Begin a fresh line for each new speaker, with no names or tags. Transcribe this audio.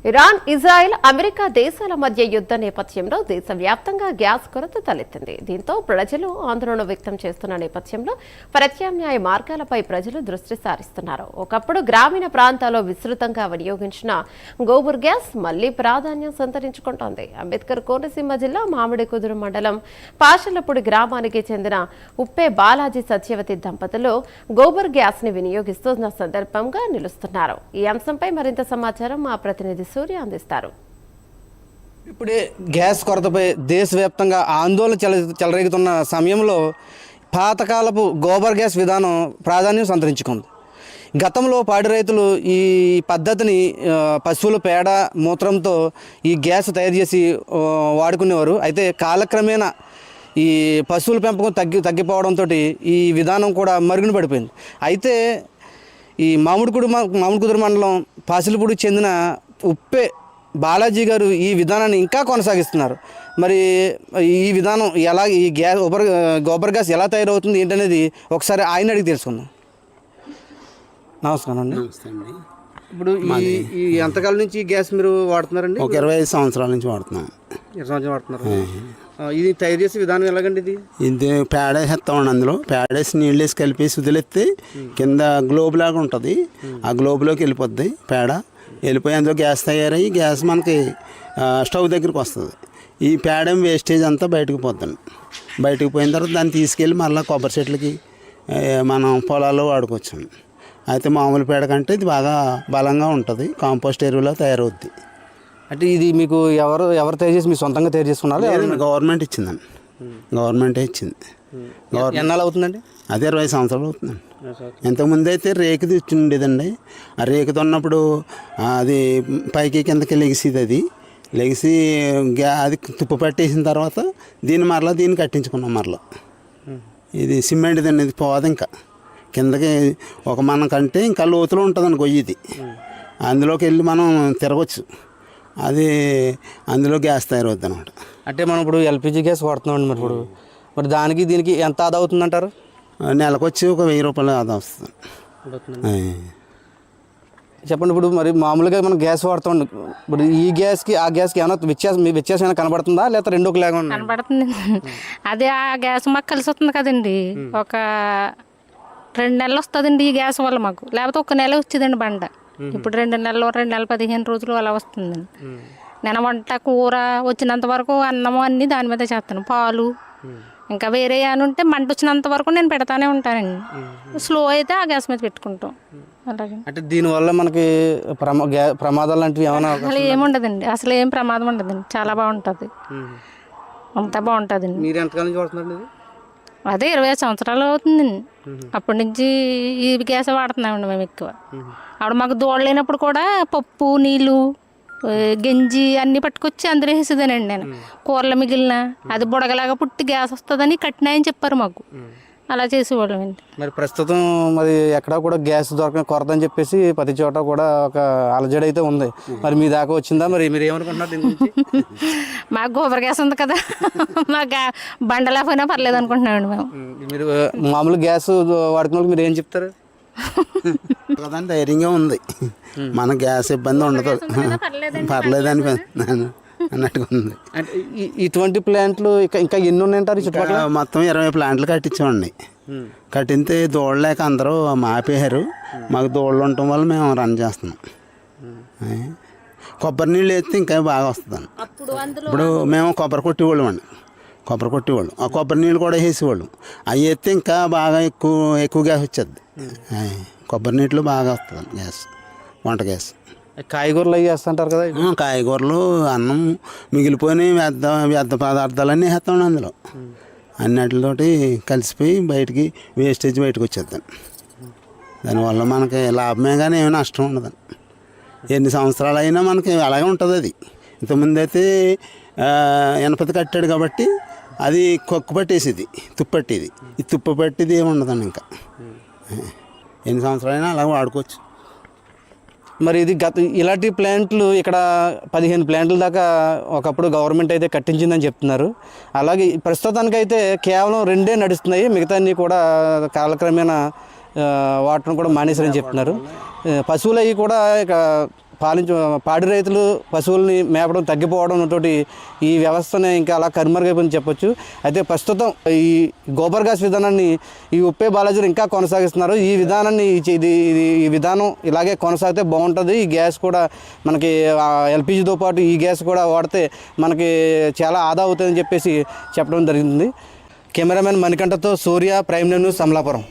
Iran, Israel, America దేశాల మధ్య యుద్ధ నేపథ్యంలో దేశవ్యాప్తంగా గ్యాస్ కొరత తలెత్తింది. దీంతో ప్రజలు ఆందోళన వ్యక్తం చేస్తున్న నేపథ్యంలో ప్రత్యామ్నాయ మార్గాలపై ప్రజలు దృష్టి సారిస్తున్నారు. ఒకప్పుడు గ్రామీణ ప్రాంతాల్లో విస్తృతంగా వినియోగించిన గోబర్ గ్యాస్ మళ్లీ ప్రాధాన్యం సంతరించుకుంటోంది. అంబేద్కర్ కోనసీమ జిల్లా మామిడికుదురు మండలం పాషలపూడి గ్రామానికి చెందిన ఉప్పే బాలాజీ సత్యవతి దంపతులు గోబర్ గ్యాస్ ని వినియోగిస్తున్న సందర్భంగా నిలుస్తున్నారు. ఈ అంశంపై మరింత సమాచారం మా ప్రతినిధి సూర్య అందిస్తారు.
ఇప్పుడే గ్యాస్ కొరతపై దేశవ్యాప్తంగా ఆందోళన చెలరేగుతున్న సమయంలో పాతకాలపు గోబర్ గ్యాస్ విధానం ప్రాధాన్యం సంతరించుకుంది. గతంలో పాడి రైతులు ఈ పద్ధతిని పశువుల పేడ మూత్రంతో ఈ గ్యాస్ తయారు చేసి వాడుకునేవారు. అయితే కాలక్రమేణా ఈ పశువుల పెంపకం తగ్గిపోవడంతో ఈ విధానం కూడా మరుగున పడిపోయింది. అయితే ఈ మామిడికుదురు మండలం పాసిలపూడికి చెందిన ఉప్పే బాలాజీ గారు ఈ విధానాన్ని ఇంకా కొనసాగిస్తున్నారు. మరి ఈ విధానం ఎలా, ఈ గోబర్ గ్యాస్ ఎలా తయారవుతుంది ఏంటనేది ఒకసారి ఆయన అడిగి తెలుసుకుందాం. నమస్కారం అండి. ఇప్పుడు ఈ ఎంతకాలం నుంచి ఈ గ్యాస్ మీరు వాడుతున్నారండి?
ఒక 25 సంవత్సరాల నుంచి వాడుతున్నాం.
20 సంవత్సరాలు వాడుతున్నారు. ఇది తయారు చేసే విధానం ఎలాగండి? ఇది
పేడ వేస్తామండి. అందులో పేడ వేసి నీళ్ళు వేసి కలిపేసి వదిలేస్తే కింద గ్లోబ్ లాగా ఉంటుంది. ఆ గ్లోబ్లోకి వెళ్ళిపోద్ది పేడ. వెళ్ళిపోయి అందులో గ్యాస్ తయారయ్యి గ్యాస్ మనకి స్టవ్ దగ్గరికి వస్తుంది. ఈ పేడ వేస్టేజ్ అంతా బయటకు పోతుంది. బయటకు పోయిన తర్వాత దాన్ని తీసుకెళ్ళి మళ్ళీ కొబ్బరి చెట్లకి మనం పొలాల్లో వాడుకోవచ్చు. అయితే మామూలు పేడ కంటే ఇది బాగా బలంగా ఉంటుంది. కాంపోస్ట్ ఎరువులా తయారవుద్ది.
అంటే ఇది మీకు ఎవరు తయారు చేసి మీ సొంతంగా తయారు చేసుకున్నారు?
గవర్నమెంట్ ఇచ్చిందండి. గవర్నమెంటే ఇచ్చింది.
ఎన్నాళ్ళు అవుతుందండి?
అదే 20 సంవత్సరాలు అవుతుందండి. ఇంతకుముందు అయితే రేకు తెచ్చి ఉండేదండి. ఆ రేకుతో ఉన్నప్పుడు అది పైకి కిందకి లెగిసేది. అది లెగిసి అది తుప్పు పట్టేసిన తర్వాత దీన్ని కట్టించుకున్నాం. మరలా ఇది సిమెంట్ దండి. ఇది పోదు ఇంకా కిందకి ఒక మన కంటే ఇంకా లోతులో ఉంటుందండి గొయ్యి. ఇది అందులోకి వెళ్ళి మనం తిరగచ్చు. అది అందులో గ్యాస్ తయారవుద్ది అనమాట.
అంటే మనం ఇప్పుడు ఎల్పిజి గ్యాస్ వాడుతున్నామండి. మరి దానికి దీనికి ఎంత ఆదా అవుతుందంటారు?
నెలకు వచ్చి ఒక 1000 రూపాయలు ఆదా వస్తుంది.
చెప్పండి. ఇప్పుడు మరి మామూలుగా మనం గ్యాస్ వాడుతామండి. ఇప్పుడు ఈ గ్యాస్కి ఆ గ్యాస్కి ఏమైనా వ్యత్యాసం ఏమైనా కనబడుతుందా, లేకపోతే రెండు ఒకలాగా
కనబడుతుంది? అదే ఆ గ్యాస్ మాకు కలిసి వస్తుంది కదండి. ఒక 2 నెలలు వస్తుందండి ఈ గ్యాస్ వల్ల మాకు. లేకపోతే 1 నెల వచ్చేదండి బండ. ఇప్పుడు 2 నెలలు 2 నెలలు 15 రోజులు అలా వస్తుందండి. నేను వంట కూర వచ్చినంత వరకు అన్నము అన్నీ దాని మీద చేస్తాను. పాలు ఇంకా వేరే అని ఉంటే మంట వచ్చినంత వరకు నేను పెడతానే ఉంటానండి. స్లో అయితే ఆ గ్యాస్ మీద పెట్టుకుంటాం. అలాగే
అంటే దీనివల్ల మనకి ప్రమాదాలు లాంటివి ఏమైనా?
అసలు ఏముండదండి. అసలు ఏం ప్రమాదం ఉండదండి. చాలా బాగుంటుంది. అంతా బాగుంటుందండి.
మీరు ఎంతకాలం నుంచి వాడుతున్నారండి?
అదే 25 సంవత్సరాలు అవుతుందండి. అప్పటి నుంచి ఈ గ్యాస్ వాడుతున్నామండి మేము ఎక్కువ. అప్పుడు మాకు దూడ లేనప్పుడు కూడా పప్పు నీళ్ళు గంజి అన్నీ పట్టుకొచ్చి అందులో వేసేదానండి నేను. కూరలు మిగిలిన అది బుడగలాగా పుట్టి గ్యాస్ వస్తుందని కట్టినాయని చెప్పారు మాకు. అలా చేసేవాళ్ళం అండి.
మరి ప్రస్తుతం మరి ఎక్కడా కూడా గ్యాస్ దొరకని కొరత అని చెప్పేసి ప్రతి చోట కూడా ఒక అలజడి అయితే ఉంది. మరి మీ దాకా వచ్చిందా? మరి మీరు ఏమనుకుంటున్నారు దీని గురించి?
మాకు గోబర్ గ్యాస్ ఉంది కదా, మాకు బండలేకపోయినా పర్లేదు అనుకుంటున్నామండి మేము.
మీరు మామూలు గ్యాస్ వాడుకున్న వాళ్ళు మీరు ఏం చెప్తారు?
కదండి, ధైర్యంగా ఉంది. మన గ్యాస్ ఇబ్బంది ఉండదు, పర్లేదు అన్నట్టుగా ఉంది.
అంటే ఇటువంటి ప్లాంట్లు ఇంకా ఎన్ని ఉన్నాయంటారు?
మొత్తం 20 ప్లాంట్లు కట్టించామండి. కట్టింతే దూడలేక అందరూ మాపేశారు. మాకు దూడలు ఉండటం వల్ల మేము రన్ చేస్తున్నాం. కొబ్బరి నీళ్ళు వేస్తే ఇంకా బాగా వస్తుందండి. ఇప్పుడు మేము కొబ్బరి కొట్టేవాళ్ళం. ఆ కొబ్బరి నీళ్ళు కూడా వేసేవాళ్ళం. అవి వేస్తే ఇంకా బాగా ఎక్కువ గ్యాస్ వచ్చేది. కొబ్బరి నీళ్ళు బాగా వస్తుంది గ్యాస్, వంట గ్యాస్.
కాయగూరలు అవి వేస్తుంటారు కదా?
కాయగూరలు, అన్నం మిగిలిపోయిన వ్యర్థ పదార్థాలన్నీ వేస్తామండి. అందులో అన్నిటితోటి కలిసిపోయి బయటికి వేస్టేజ్ బయటకు వచ్చేద్దాం. దానివల్ల మనకి లాభమే కానీ ఏమీ నష్టం ఉండదండి. ఎన్ని సంవత్సరాలు అయినా మనకి అలాగే ఉంటుంది. అది ఇంతకుముందు అయితే ఎనపతి కట్టాడు కాబట్టి అది కొక్కు పట్టేసేది, తుప్పట్టేది. ఈ తుప్పు పట్టేది ఏమి ఉండదండి. ఇంకా ఎన్ని సంవత్సరాలైనా అలాగే వాడుకోవచ్చు.
మరి ఇది ఇలాంటి ప్లాంట్లు ఇక్కడ 15 ప్లాంట్ల దాకా ఒకప్పుడు గవర్నమెంట్ అయితే కట్టించిందని చెప్తున్నారు. అలాగే ప్రస్తుతానికైతే కేవలం 2 నడుస్తున్నాయి. మిగతా అన్నీ కూడా కాలక్రమేణా వాటర్ను కూడా మానేశారని చెప్తున్నారు. పశువులు అవి కూడా ఇక పాడి రైతులు పశువుల్ని మేపడం తగ్గిపోవడంతో ఈ వ్యవస్థని ఇంకా అలా కనుమరుగైపోయిందని చెప్పొచ్చు. అయితే ప్రస్తుతం ఈ గోబర్ గ్యాస్ విధానాన్ని ఈ ఉప్పే బాలాజీలు ఇంకా కొనసాగిస్తున్నారు. ఈ విధానాన్ని ఈ విధానం ఇలాగే కొనసాగితే బాగుంటుంది. ఈ గ్యాస్ కూడా మనకి ఎల్పిజితో పాటు ఈ గ్యాస్ కూడా వాడితే మనకి చాలా ఆదా అవుతుందని చెప్పేసి చెప్పడం జరిగింది. కెమెరామెన్ మణికంఠతో సూర్య, ప్రైమ్ న్యూస్, అమలాపురం.